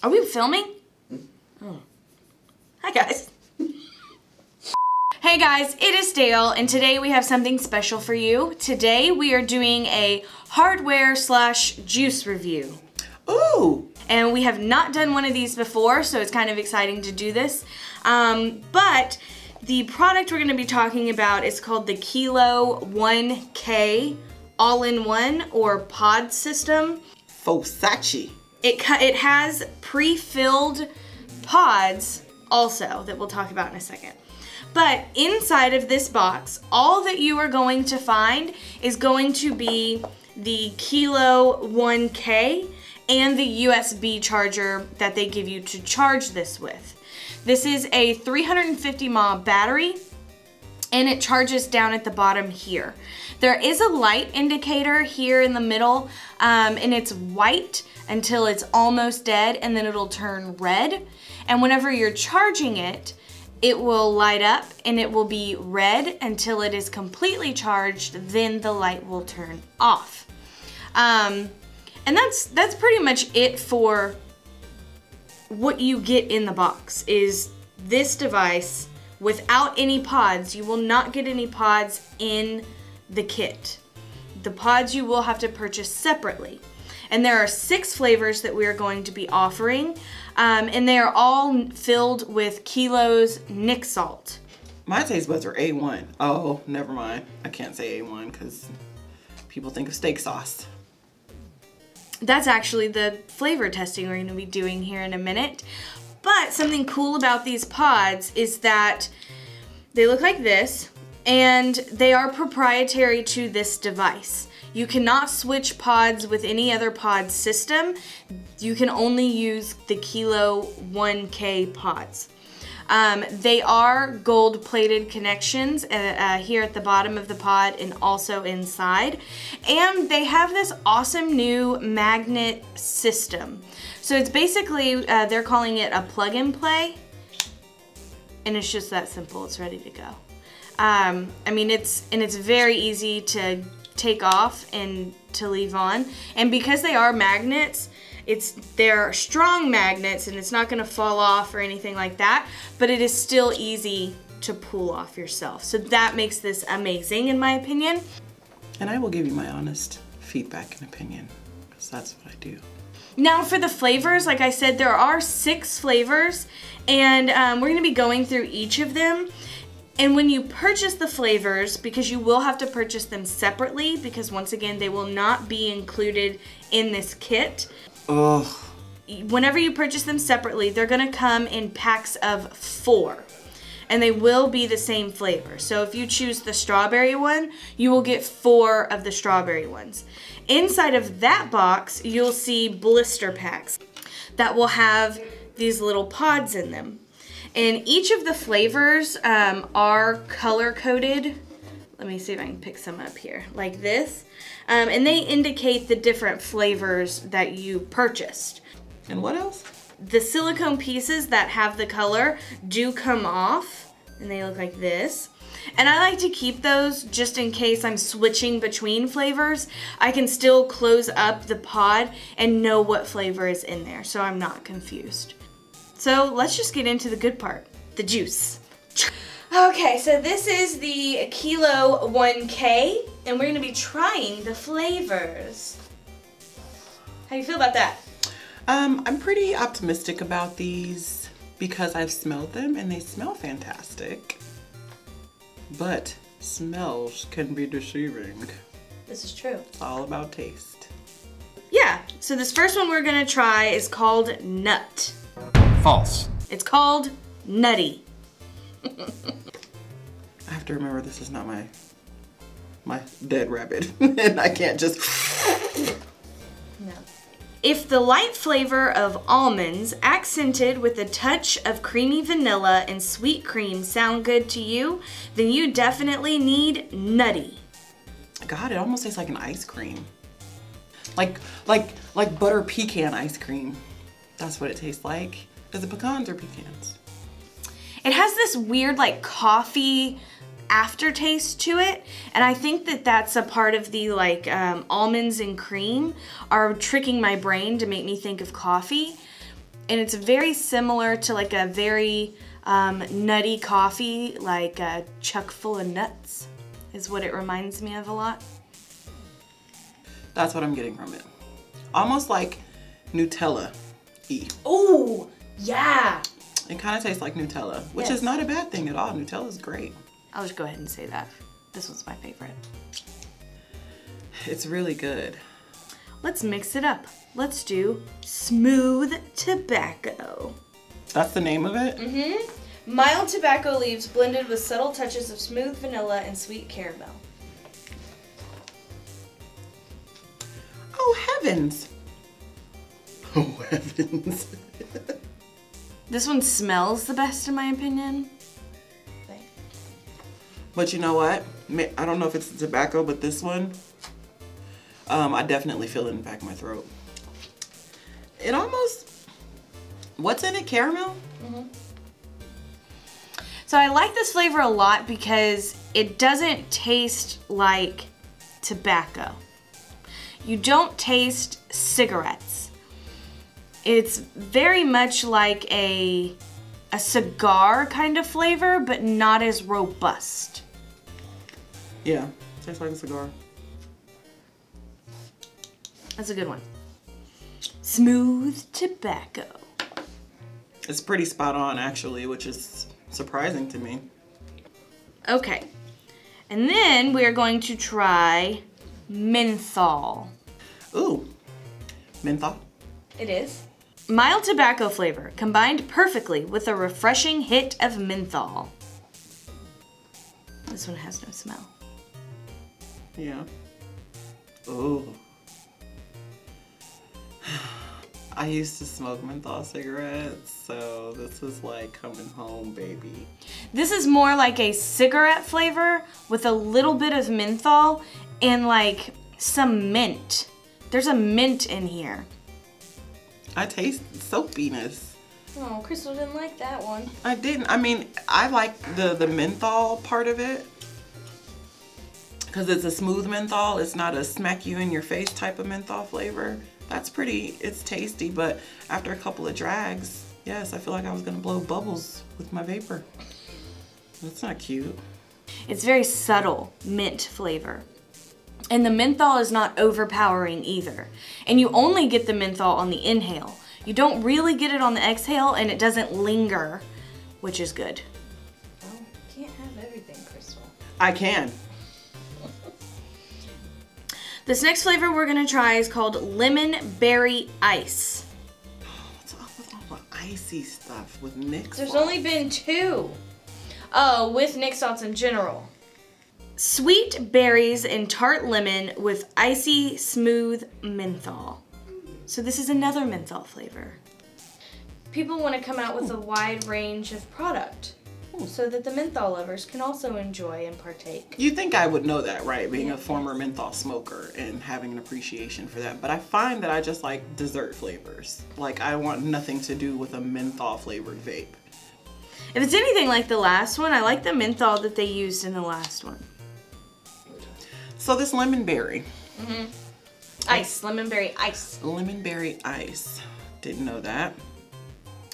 Are we filming? Oh. Hi guys. Hey guys, it is Dale, and today we have something special for you. Today we are doing a hardware / juice review. Ooh! And we have not done one of these before, so it's kind of exciting to do this. But the product we're going to be talking about is called the Kilo 1K All-in-One or Pod System. Fosachi. It has pre-filled pods also that we'll talk about in a second. But inside of this box, all that you are going to find is going to be the Kilo 1K and the USB charger that they give you to charge this with. This is a 350 mAh battery, and it charges down at the bottom here. There is a light indicator here in the middle, and it's white until it's almost dead, and then it'll turn red. And whenever you're charging it, it will light up and it will be red until it is completely charged, then the light will turn off. And that's pretty much it for what you get in the box, is this device without any pods. You will not get any pods in the kit. The pods you will have to purchase separately. And there are 6 flavors that we are going to be offering, and they are all filled with Kilo's Nick Salt. My taste buds are A1. Oh, never mind. I can't say A1 because people think of steak sauce. That's actually the flavor testing we're going to be doing here in a minute. But something cool about these pods is that they look like this, and they are proprietary to this device. You cannot switch pods with any other pod system. You can only use the Kilo 1K pods. They are gold-plated connections here at the bottom of the pod and also inside. And they have this awesome new magnet system. So it's basically, they're calling it a plug-and-play. And it's just that simple. It's ready to go. I mean, it's very easy to take off and to leave on, and because they are magnets, they're strong magnets and it's not going to fall off or anything like that, but it is still easy to pull off yourself. So that makes this amazing in my opinion. And I will give you my honest feedback and opinion, because that's what I do. Now for the flavors, like I said, there are 6 flavors, and we're going to be going through each of them. And when you purchase the flavors, because you will have to purchase them separately, because once again, they will not be included in this kit. Ugh. Whenever you purchase them separately, they're gonna come in packs of 4. And they will be the same flavor. So if you choose the strawberry one, you will get 4 of the strawberry ones. Inside of that box, you'll see blister packs that will have these little pods in them. And each of the flavors are color-coded. Let me see if I can pick some up here, like this. And they indicate the different flavors that you purchased. And what else? The silicone pieces that have the color do come off, and they look like this. And I like to keep those just in case I'm switching between flavors. I can still close up the pod and know what flavor is in there, so I'm not confused. So let's just get into the good part, the juice. Okay, so this is the Kilo 1K, and we're gonna be trying the flavors. How do you feel about that? I'm pretty optimistic about these because I've smelled them and they smell fantastic. But smells can be deceiving. This is true. It's all about taste. Yeah, so this first one we're gonna try is called Nut. False. It's called Nutty. I have to remember this is not my dead rabbit, and I can't just. No. If the light flavor of almonds accented with a touch of creamy vanilla and sweet cream sound good to you, then you definitely need Nutty. God, it almost tastes like an ice cream. Like butter pecan ice cream. That's what it tastes like. Is it pecans or pecans? It has this weird like coffee aftertaste to it, and I think that that's a part of the like almonds and cream are tricking my brain to make me think of coffee. And it's very similar to like a very nutty coffee, like a chuck full of nuts is what it reminds me of a lot. That's what I'm getting from it. Almost like Nutella-y. Oh, yeah. It kind of tastes like Nutella, which Yes. is not a bad thing at all. Nutella's great. I'll just go ahead and say that. This one's my favorite. It's really good. Let's mix it up. Let's do smooth tobacco. That's the name of it? Mm-hmm. Mild tobacco leaves blended with subtle touches of smooth vanilla and sweet caramel. Oh, heavens. Oh, heavens. This one smells the best in my opinion. But you know what? I don't know if it's the tobacco, but this one, I definitely feel it in the back of my throat. It almost, what's in it, caramel? Mm-hmm. So I like this flavor a lot because it doesn't taste like tobacco. You don't taste cigarettes. It's very much like a cigar kind of flavor, but not as robust. Yeah, tastes like a cigar. That's a good one. Smooth tobacco. It's pretty spot on, actually, which is surprising to me. Okay. And then we are going to try menthol. Ooh, menthol. It is. Mild tobacco flavor combined perfectly with a refreshing hit of menthol. This one has no smell. Yeah. Ooh. I used to smoke menthol cigarettes, so this is like coming home, baby. This is more like a cigarette flavor with a little bit of menthol and like some mint. There's a mint in here. I taste soapiness. Oh, Crystal didn't like that one. I didn't. I mean, I like the menthol part of it because it's a smooth menthol. It's not a smack you in your face type of menthol flavor. That's pretty, it's tasty, but after a couple of drags, yes, I feel like I was gonna blow bubbles with my vapor. That's not cute. It's very subtle mint flavor. And the menthol is not overpowering either. And you only get the menthol on the inhale. You don't really get it on the exhale, and it doesn't linger, which is good. Oh, you can't have everything, Crystal. I can. This next flavor we're gonna try is called lemon berry ice. What's up with all the icy stuff with Nick's? There's only been 2. Oh, with Nick Salts in general. Sweet berries and tart lemon with icy smooth menthol. So this is another menthol flavor. People want to come out with a wide range of product so that the menthol lovers can also enjoy and partake. You think I would know that, right? Being a former menthol smoker and having an appreciation for that. But I find that I just like dessert flavors. Like, I want nothing to do with a menthol flavored vape. If it's anything like the last one, I like the menthol that they used in the last one. So this lemon berry. Mm-hmm. Ice, lemon berry ice. Lemon berry ice. Didn't know that.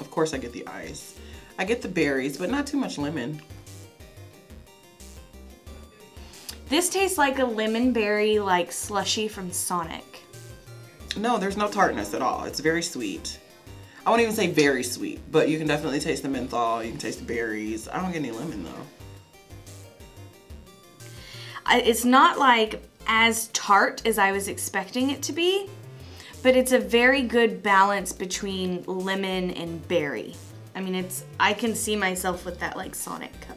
Of course I get the ice. I get the berries, but not too much lemon. This tastes like a lemon berry like slushy from Sonic. No, there's no tartness at all. It's very sweet. I won't even say very sweet, but you can definitely taste the menthol. You can taste the berries. I don't get any lemon though. It's not like as tart as I was expecting it to be, but it's a very good balance between lemon and berry. I mean, I can see myself with that like Sonic cup.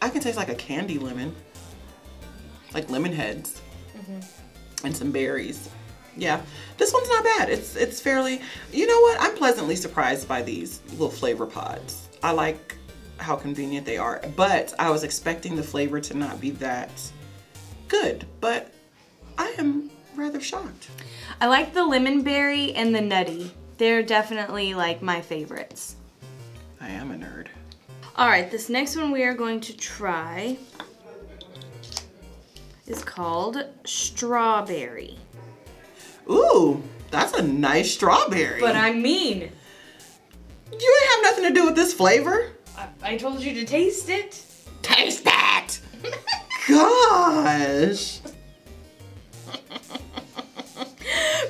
I can taste like a candy lemon. Like lemon heads. And some berries. Yeah, this one's not bad. It's fairly, you know what? I'm pleasantly surprised by these little flavor pods. I like how convenient they are, but I was expecting the flavor to not be that good, but I am rather shocked. I like the lemon berry and the nutty. They're definitely like my favorites. I am a nerd. All right, this next one we are going to try is called strawberry. Ooh, That's a nice strawberry. But I mean. You ain't have nothing to do with this flavor. I told you to taste it. Taste that! Gosh.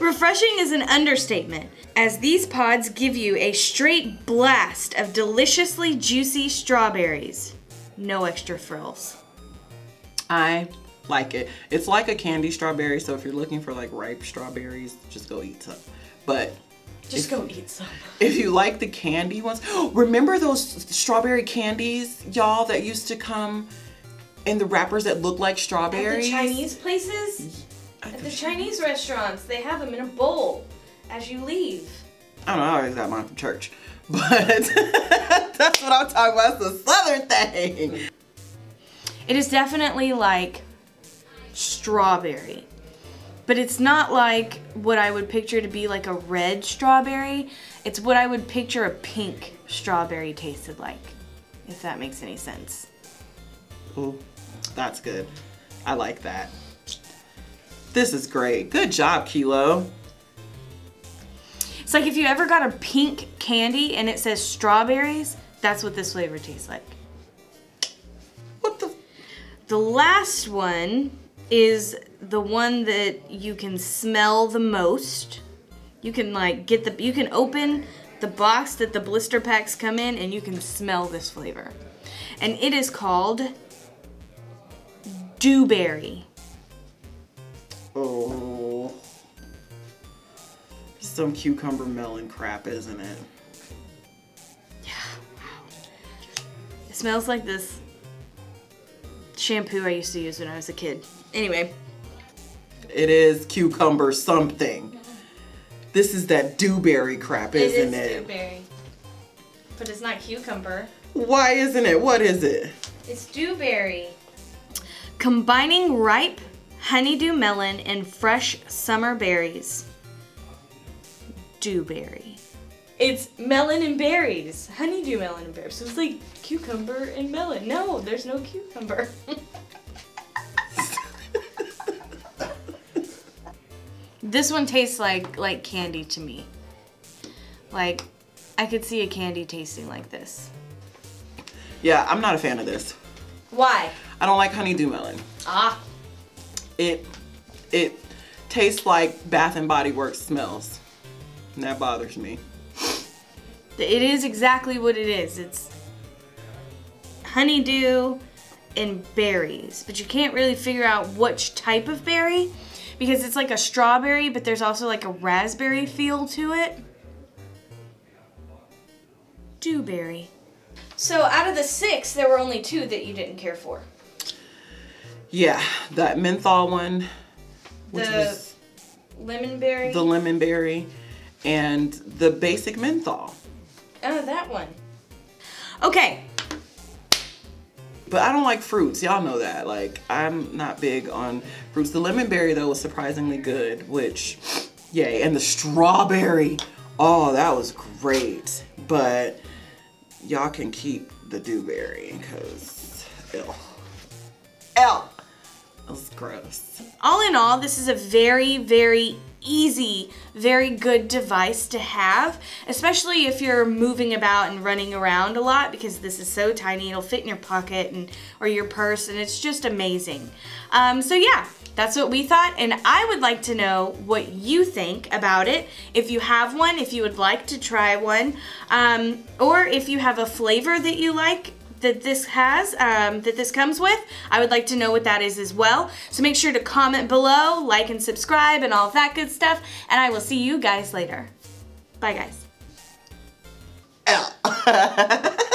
Refreshing is an understatement, as these pods give you a straight blast of deliciously juicy strawberries. No extra frills. I like it. It's like a candy strawberry, so if you're looking for like ripe strawberries, just go eat some. But just go eat some. If you like the candy ones, remember those strawberry candies, y'all, that used to come in the wrappers that look like strawberries? At the Chinese places? At the Chinese restaurants, they have them in a bowl as you leave. I don't know, I always got mine from church. But that's what I'm talking about. It's a southern thing. It is definitely like strawberry. But it's not like what I would picture to be like a red strawberry. It's what I would picture a pink strawberry tasted like, if that makes any sense. Ooh, that's good. I like that. This is great. Good job, Kilo. It's like if you ever got a pink candy and it says strawberries, that's what this flavor tastes like. What the? The last one is the one that you can smell the most. You can like you can open the box that the blister packs come in and you can smell this flavor. And it is called Dewberry. Oh. Some cucumber melon crap, isn't it? Yeah. It smells like this shampoo I used to use when I was a kid. Anyway. It is cucumber something. This is that dewberry crap, isn't it? It is dewberry. But it's not cucumber. Why isn't it? What is it? It's dewberry. Combining ripe honeydew melon and fresh summer berries. Dewberry. It's melon and berries. Honeydew melon and berries. So it's like cucumber and melon. No, there's no cucumber. This one tastes like candy to me. Like, I could see a candy tasting like this. Yeah, I'm not a fan of this. Why? I don't like honeydew melon. Ah. It tastes like Bath and Body Works smells. And that bothers me. It is exactly what it is. It's honeydew and berries. But you can't really figure out which type of berry because it's like a strawberry, but there's also like a raspberry feel to it. Dewberry. So out of the 6, there were only 2 that you didn't care for. Yeah, that menthol one, which was lemon berry. The lemon berry, and the basic menthol. Oh, that one. Okay. But I don't like fruits. Y'all know that. Like, I'm not big on fruits. The lemon berry, though, was surprisingly good, which, yay. And the strawberry, oh, that was great. But y'all can keep the dewberry, because, ew. Ew. That was gross. All in all, this is a very, very easy, very good device to have, especially if you're moving about and running around a lot, because this is so tiny. It'll fit in your pocket or your purse, and it's just amazing. So yeah, that's what we thought, and I would like to know what you think about it. If you have one, if you would like to try one, or if you have a flavor that you like that this has, that this comes with, I would like to know what that is as well. So make sure to comment below, like and subscribe and all of that good stuff, and I will see you guys later. Bye guys. Ew.